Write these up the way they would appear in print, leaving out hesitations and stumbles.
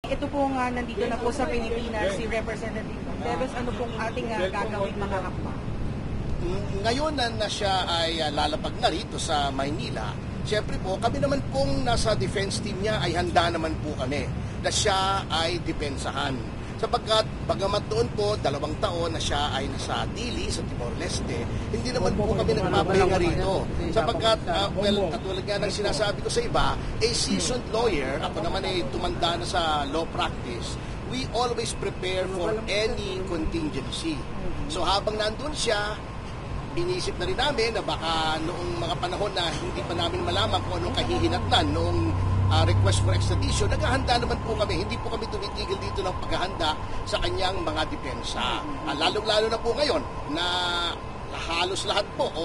Ito po nga nandito na po sa Pilipinas si Representative Teves, ano pong ating gagawin mga hakbang? Ngayon na siya ay lalapag na rito sa Maynila, siyempre po kami naman pong nasa defense team niya ay handa naman po kami na siya ay depensahan. Sapagkat bagamat doon po 2 taon na siya ay nasa Dili, sa Timor-Leste, hindi naman po kami nagpapahinga rito. Sapagkat, katulad nga ng sinasabi ko sa iba, a seasoned lawyer, ako naman ay tumanda na sa law practice, we always prepare for any contingency. So habang nandun siya, inisip na rin namin na baka noong mga panahon na hindi pa namin malaman kung anong kahihinatnan noong request for extradition, naghahanda naman po kami. Hindi po kami tumitigil dito ng paghahanda sa kanyang mga depensa. Lalong-lalo na po ngayon na halos lahat po o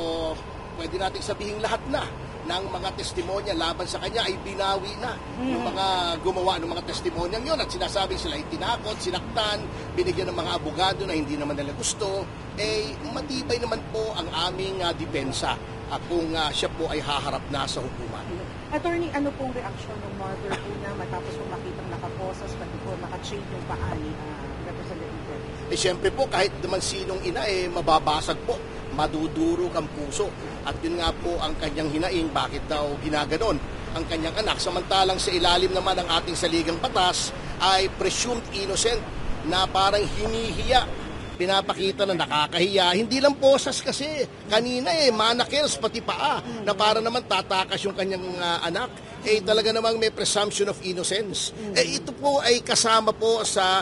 pwede nating sabihin lahat na ng mga testimonya laban sa kanya ay binawi na ng mga gumawa ng mga testimonyang yon at sinasabing sila ay tinakot, sinaktan, binigyan ng mga abogado na hindi naman nila gusto, matibay naman po ang aming depensa kung siya po ay haharap na sa hukuman. Attorney, ano pong reaksyon ng mother po niya matapos po makitang nakaposas pati po naka-chain yung paa ni Representative Teves? Siyempre po kahit naman sinong ina mababasag po, madudurog ang puso. At yun nga po ang kanyang hinaing, bakit daw ginaganon ang kanyang anak. Samantalang sa ilalim naman ng ating saligang batas ay presumed innocent na parang hinihiya. Pinapakita na nakakahiya. Hindi lang posas kasi. Kanina manakils pati paa na para naman tatakas yung kanyang anak. Talaga namang may presumption of innocence. Ito po ay kasama po sa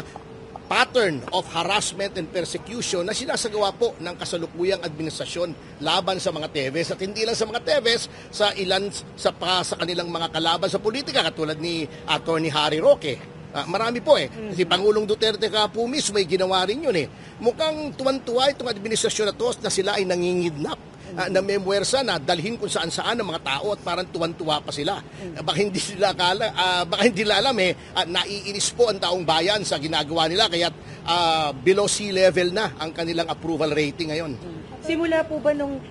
pattern of harassment and persecution na sinasagawa po ng kasalukuyang administrasyon laban sa mga Teves. At hindi lang sa mga Teves, sa ilan sa kanilang mga kalaban sa politika katulad ni Atty. Harry Roque. Marami po Si Pangulong Duterte ka po mismo ay ginawa rin yun Mukhang tuwan-tuwa itong administrasyon na to na sila ay nangingidnap na may muwersa na dalhin kung saan-saan ng mga tao at parang tuwan-tuwa pa sila. Baka hindi nila alam naiinis po ang taong bayan sa ginagawa nila kaya below sea level na ang kanilang approval rating ngayon. Simula po ba nung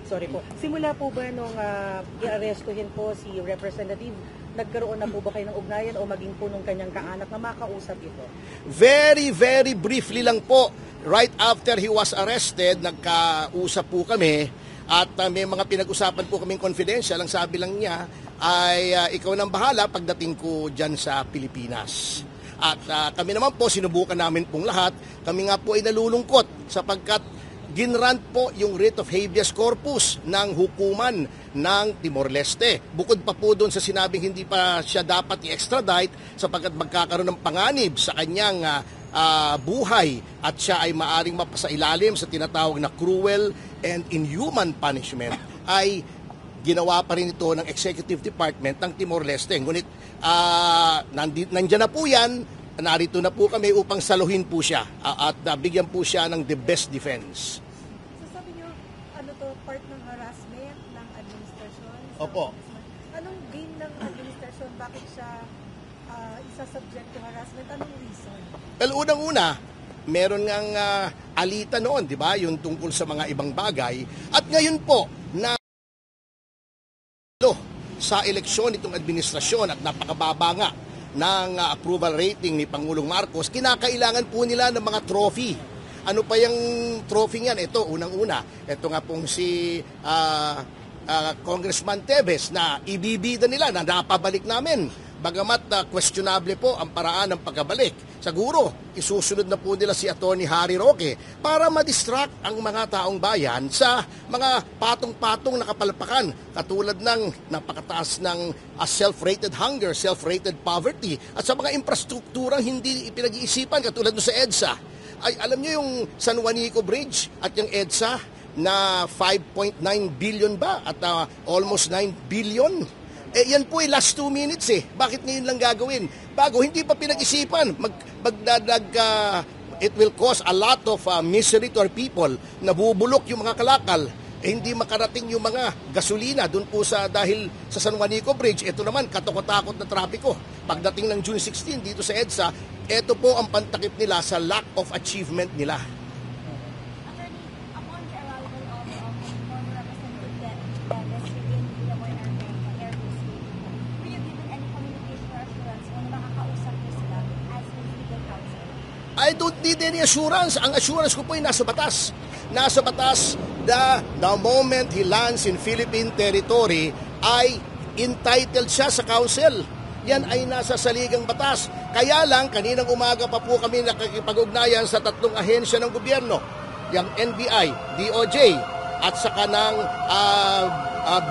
i-arestuhin po si Representative, nagkaroon na po ba kayo ng ugnayan o maging po nung kanyang kaanak na makausap ito? Very, very briefly lang po. Right after he was arrested, nagkausap po kami at may mga pinag-usapan po kaming confidential. Ang sabi lang niya ay ikaw nang bahala pagdating ko dyan sa Pilipinas. At kami naman po, sinubukan namin pong lahat. Kami nga po ay nalulungkot sapagkat ginrant po yung writ of habeas corpus ng hukuman ng Timor-Leste. Bukod pa po doon sa sinabing hindi pa siya dapat i-extradite sapagkat magkakaroon ng panganib sa kanyang buhay at siya ay maaring mapasailalim sa tinatawag na cruel and inhuman punishment, ay ginawa pa rin ito ng Executive Department ng Timor-Leste. Ngunit nandyan na po yan, narito na po kami upang saluhin po siya at bigyan po siya ng the best defense. So sabi niyo, part ng harassment ng administrasyon? Opo. Anong gain ng administrasyon? Bakit siya isa-subject to harassment? Anong reason? Well, unang-una, meron ngang alita noon, di ba? Yung tungkol sa mga ibang bagay. At ngayon po, na sa eleksyon itong administrasyon at napakababa nga ng approval rating ni Pangulong Marcos, kinakailangan po nila ng mga trophy. Ano pa yung trophy niyan? Ito, unang-una. Ito nga pong si Congressman Teves na ibibida nila na napabalik namin. Bagamat questionable po ang paraan ng pagkabalik. Siguro, isusunod na po nila si Atty. Harry Roque para ma-distract ang mga taong bayan sa mga patong-patong na kapalpakan katulad ng napakataas ng self-rated hunger, self-rated poverty at sa mga infrastrukturang hindi ipinag-iisipan katulad sa EDSA. Ay, alam niyo yung San Juanico Bridge at yung EDSA na 5.9 billion ba at almost 9 billion? Yan po last 2 minutes Bakit ngayon lang gagawin? Bago, hindi pa pinag-isipan. It will cause a lot of misery to our people. Nabubulok yung mga kalakal. Hindi makarating yung mga gasolina doon po dahil sa San Juanico Bridge. Ito naman, katakot-takot na trapiko. Pagdating ng June 16 dito sa EDSA, ito po ang pantakip nila sa lack of achievement nila. I don't need any assurance. Ang assurance ko po ay nasa batas. Nasa batas na the moment he lands in Philippine territory ay entitled siya sa council. Yan ay nasa saligang batas. Kaya lang, kaninang umaga pa po kami nakikipag-ugnayan sa 3 ahensya ng gobyerno, yung NBI, DOJ, at saka ng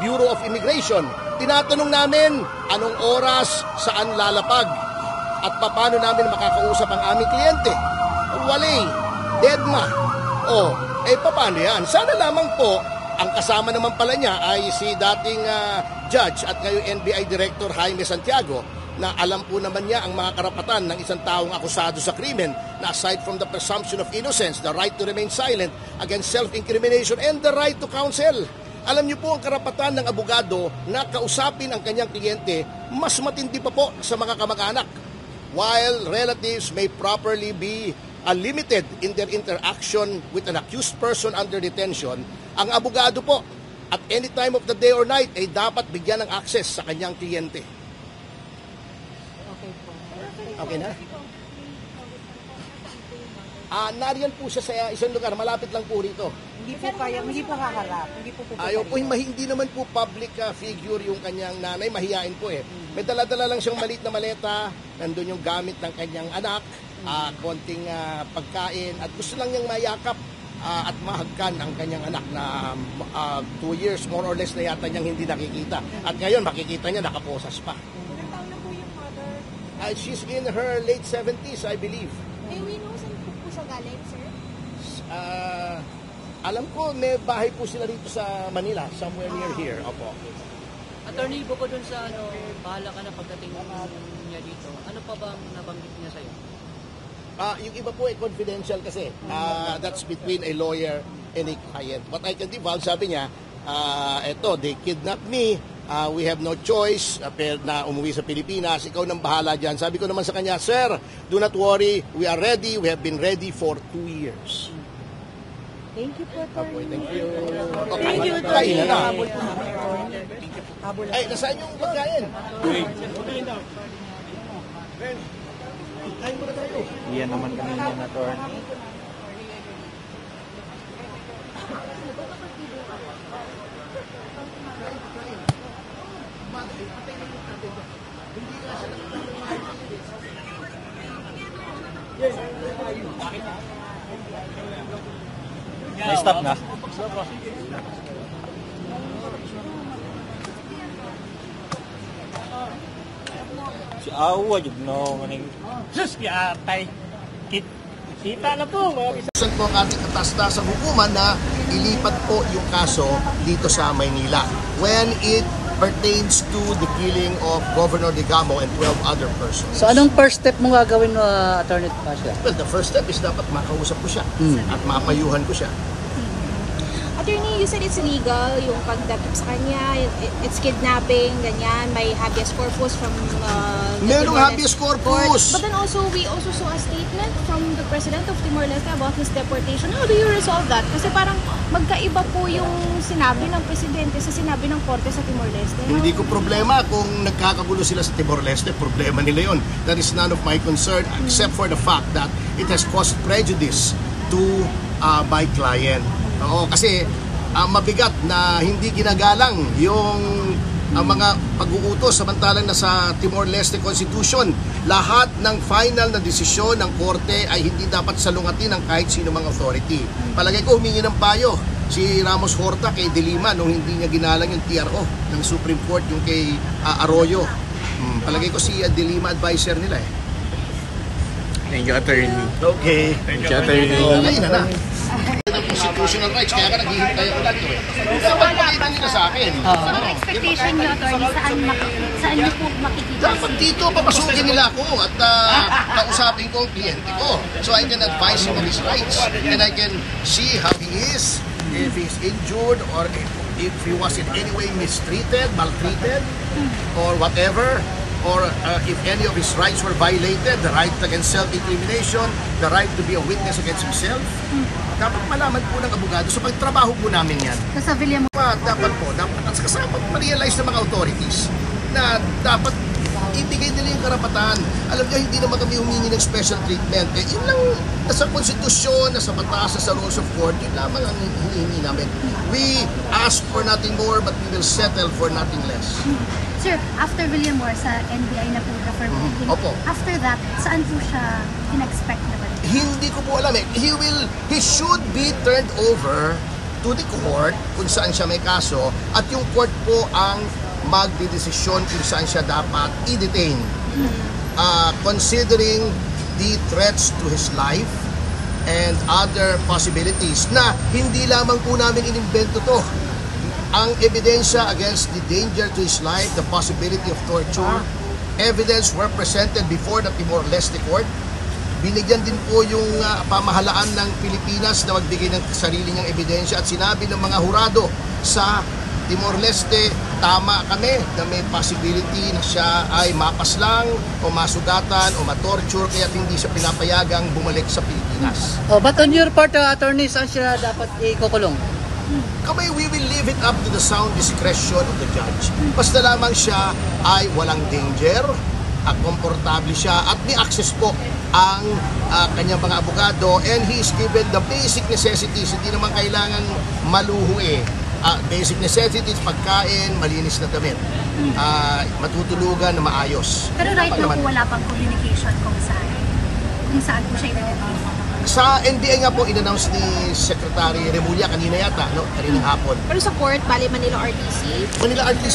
Bureau of Immigration. Tinatanong namin anong oras, saan lalapag, at paano namin makakausap ang aming kliyente. Wale, deadma. Paano yan? Sana lamang po, ang kasama naman pala niya ay si dating judge at ngayon NBI Director Jaime Santiago, na alam po naman niya ang mga karapatan ng isang taong akusado sa krimen, na aside from the presumption of innocence, the right to remain silent against self-incrimination, and the right to counsel. Alam niyo po ang karapatan ng abogado na kausapin ang kanyang kliyente, mas matindi pa po sa mga kamag-anak. While relatives may properly be limited in their interaction with an accused person under detention, ang abogado po at any time of the day or night ay dapat bigyan ng access sa kanyang kliyente. Okay po. Okay na? Nariyan po siya sa isang lugar, malapit lang po rito. Hindi po haharap. Hindi po Ayaw po, hindi naman po public figure yung kanyang nanay, mahiyain po eh. May dala-dala lang siyang maliit na maleta, nandun yung gamit ng kanyang anak, konting pagkain, at gusto lang niyang mayakap at mahagkan ang kanyang anak na 2 years more or less na yata niyang hindi nakikita. At ngayon makikita niya nakaposas pa. Ilang taon na po yung mother? She's in her late 70s, I believe. May we know saan po siya galing, sir? Alam ko, may bahay po sila rito sa Manila, somewhere near here. Opo. Attorney, bukod dun sa bahala ka na pagdating niya dito, ano pa bang nabanggit niya sa'yo? Yung iba po ay confidential kasi. That's between a lawyer and a client. What I can divulge, sabi niya, they kidnapped me, we have no choice na umuwi sa Pilipinas, ikaw nang bahala dyan. Sabi ko naman sa kanya, sir, do not worry, we are ready, we have been ready for 2 years. Thank you po, Okay, thank you. Thank you, Kain na na. Habol po namin. Habol Ay, nasaan yung pagkain? Kain muna tayo. Iyan naman kami niya na to. May stop na. Si Awa, jud no maning. Sus, atay. Kita na po. Saan po ang ating katas-tasang hukuman na ilipat po yung kaso dito sa Maynila when it pertains to the killing of Governor Digamo and 12 other persons. So anong first step mo gagawin, Attorney Pasha? Well, the first step is dapat makausap ko siya at mapayuhan ko siya. Attorney, you said it's illegal yung pagdakip sa kanya, it's kidnapping, ganyan, may habeas corpus from Merong habeas corpus! But then also, we also saw a statement from the President of Timor-Leste about his deportation. How do you resolve that? Kasi parang magkaiba po yung sinabi ng Presidente sa sinabi ng Korte sa Timor-Leste. Hindi ko problema kung nagkakagulo sila sa Timor-Leste, problema nila yon. That is none of my concern except for the fact that it has caused prejudice to my client. Oo, kasi mabigat na hindi ginagalang yung mga pag-uutos samantalang nasa Timor-Leste Constitution. Lahat ng final na desisyon ng Korte ay hindi dapat salungatin ng kahit sino mang authority. Palagay ko humingi ng payo si Ramos Horta kay De Lima nung hindi niya ginalang yung TRO ng Supreme Court, yung kay Arroyo. Palagay ko si De Lima advisor nila eh. Thank you, attorney. Okay. Thank you, attorney. Ayun na. Constitutional rights, kaya ka naghihintay ako dito eh. Dapat pakita nila sa akin. Ang expectation niyo, attorney, saan niyo po makikita? Dapat dito, papasukin nila ako at kausapin ko ang kliyente ko. So I can advise him on his rights. And I can see how he is, if he's injured or if he was in any way mistreated, maltreated, or whatever. Or if any of his rights were violated, the right against self-incrimination, the right to be a witness against himself. Dapat malaman po ng abogado. So pagtrabaho po namin yan. Sa Villa mo. Dapat po, at kasama ma-realize ng mga authorities na dapat ibigay nila yung karapatan. Alam niyo, hindi naman kami humingi ng special treatment. Yun lang, nasa konstitusyon, nasa batas, nasa rules of court, yun lamang ang hinihingi namin. We ask for nothing more, but we will settle for nothing less. Sir, after William Moore sa NBI na po for briefing, Opo. after that, saan po siya in-expect na balik? Hindi ko po alam he should be turned over to the court kung saan siya may kaso at yung court po ang magdidesisyon kung saan siya dapat i-detain. Considering the threats to his life and other possibilities na hindi lamang po namin inimbento to. Ang ebidensya against the danger to his life, the possibility of torture, evidence were presented before the Timor-Leste court. Binigyan din po yung pamahalaan ng Pilipinas na magbigay ng sarili niyang ebidensya at sinabi ng mga hurado sa Timor-Leste, tama kami na may possibility na siya ay mapaslang o masugatan o matorture kaya hindi siya pinapayagang bumalik sa Pilipinas. Oh, but on your part, attorney, saan siya dapat ikukulong? Kami, we will leave it up to the sound discretion of the judge. Basta lamang siya ay walang danger, komportable siya at may access po ang kanyang mga abogado and he is given the basic necessities. Hindi naman kailangan maluho basic necessities, pagkain, malinis na damit, matutulugan na maayos. Pero right now po wala pang communication kung saan po siya i-detain. Sa NBI nga po, in-announce ni Secretary Remulla kanina yata, kaninang hapon. Pero sa court, bali Manila RTC, Manila RTC